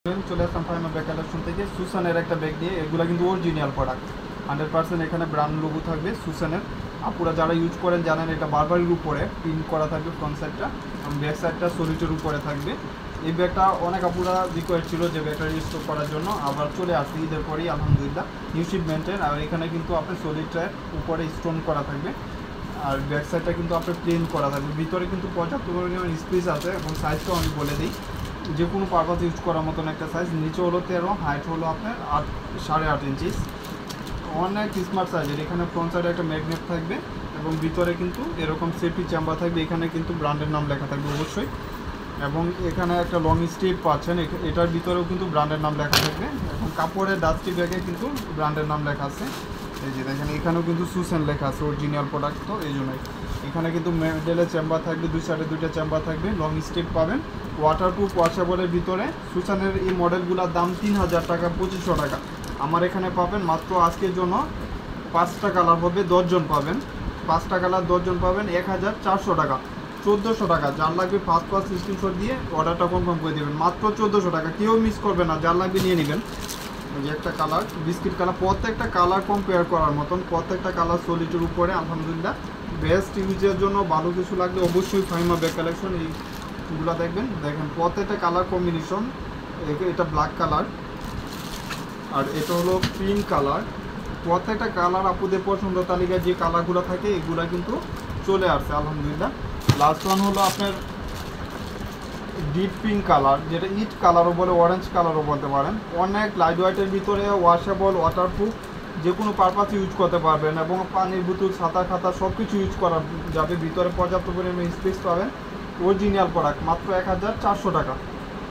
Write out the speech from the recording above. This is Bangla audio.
চলে আসলাম ফাইমা ব্যাগ কালেকশন থেকে সুসানের একটা ব্যাগ নিয়ে। এগুলো কিন্তু অরিজিনাল প্রোডাক্ট, 100% এখানে ব্র্যান্ড লোগো থাকবে সুসানের। আপুরা যারা ইউজ করেন জানেন এটা বারবারির উপরে প্রিন্ট করা থাকবে ফ্রন্ট সাইডটা, এবং ব্যাক সাইডটা সলিটের উপরে থাকবে। এই ব্যাগটা অনেক আপুরা রিকোয়েস্ট ছিল যে ব্যাগটা রিস্টোর করার জন্য, আবার চলে আসছে ঈদের পরেই আলহামদুলিল্লাহ নিউ শিপমেন্টের। আর এখানে কিন্তু আপনার সলিডটার উপরে স্টোন করা থাকবে, আর ব্যাক সাইডটা কিন্তু আপনার প্লেন করা থাকবে। ভিতরে কিন্তু পর্যাপ্ত পরিমাণ স্পেস আছে, এবং সাইজটাও আমি বলে দিই যে কোনো পারপাস ইউজ করার মতন একটা সাইজ। নিচে হলো 13, হাইট হলো আপনার 8.5 ইঞ্চি, অনেক স্মার্ট সাইজের। এখানে ফ্রন্ট সাইডে একটা ম্যাগনেট থাকবে, এবং ভিতরে কিন্তু এরকম সেফটি চেম্বার থাকবে। এখানে কিন্তু ব্র্যান্ডের নাম লেখা থাকবে অবশ্যই, এবং এখানে একটা লং স্ট্রিপ পাচ্ছেন, এটার ভিতরেও কিন্তু ব্র্যান্ডের নাম লেখা থাকবে, এবং কাপড়ের ডাস্টি ব্যাগে কিন্তু ব্র্যান্ডের নাম লেখা আছে। এই যে দেখেন এখানেও কিন্তু সুসেন লেখা আছে, অরিজিনাল প্রোডাক্ট তো এই জন্যই। এখানে কিন্তু মেডেলের চেম্বার থাকবে, দুই সাইডে দুইটা চেম্বার থাকবে, লং স্ট্রিপ পাবেন, ওয়াটারপ্রুফ ওয়াশেবলের ভিতরে। সুসানের এই মডেলগুলোর দাম 3000 টাকা, 2500 টাকা। আমার এখানে পাবেন মাত্র আজকের জন্য 5টা কালার হবে, 10 জন পাবেন। 5টা কালার 10 জন পাবেন 1400 টাকা, 1400 টাকা। যার লাগবে ফার্স্ট স্ক্রিনশট দিয়ে অর্ডারটা কনফার্ম করে দেবেন, মাত্র 1400 টাকা। কেউ মিস করবে না, যার লাগবে নিয়ে নেবেন। যে একটা কালার বিস্কিট কালার, প্রত্যেকটা কালার কম্পেয়ার করার মতন, প্রত্যেকটা কালার সলিডের উপরে আলহামদুলিল্লাহ। বেস্ট ইউজের জন্য ভালো কিছু লাগলে অবশ্যই ফাইমা ব্যাগ কালেকশন এইগুলো দেখবেন। দেখেন প্রত্যেকটা কালার কম্বিনেশন, এটা ব্ল্যাক কালার, আর এটা হলো পিঙ্ক কালার। প্রত্যেকটা কালার আপুদের পছন্দ তালিকায় যে কালারগুলো থাকে এগুলো কিন্তু চলে আসছে আলহামদুলিল্লাহ। লাস্ট ওয়ান হলো আপনার ডিপ পিঙ্ক কালার, যেটা ইট কালারও বলে, অরেঞ্জ কালারও বলতে পারেন। অনেক লাইট ওয়েটের ভিতরে, ওয়াশেবল, ওয়াটারপ্রুফ, যে কোনো পারপাসে ইউজ করতে পারবেন, এবং পানির বোতল, ছাতা খাতা সব কিছু ইউজ করা যাবে। ভিতরে পর্যাপ্ত পরিমাণে স্পেস পাবেন। অরিজিনাল প্রোডাক্ট, মাত্র 1400 টাকা।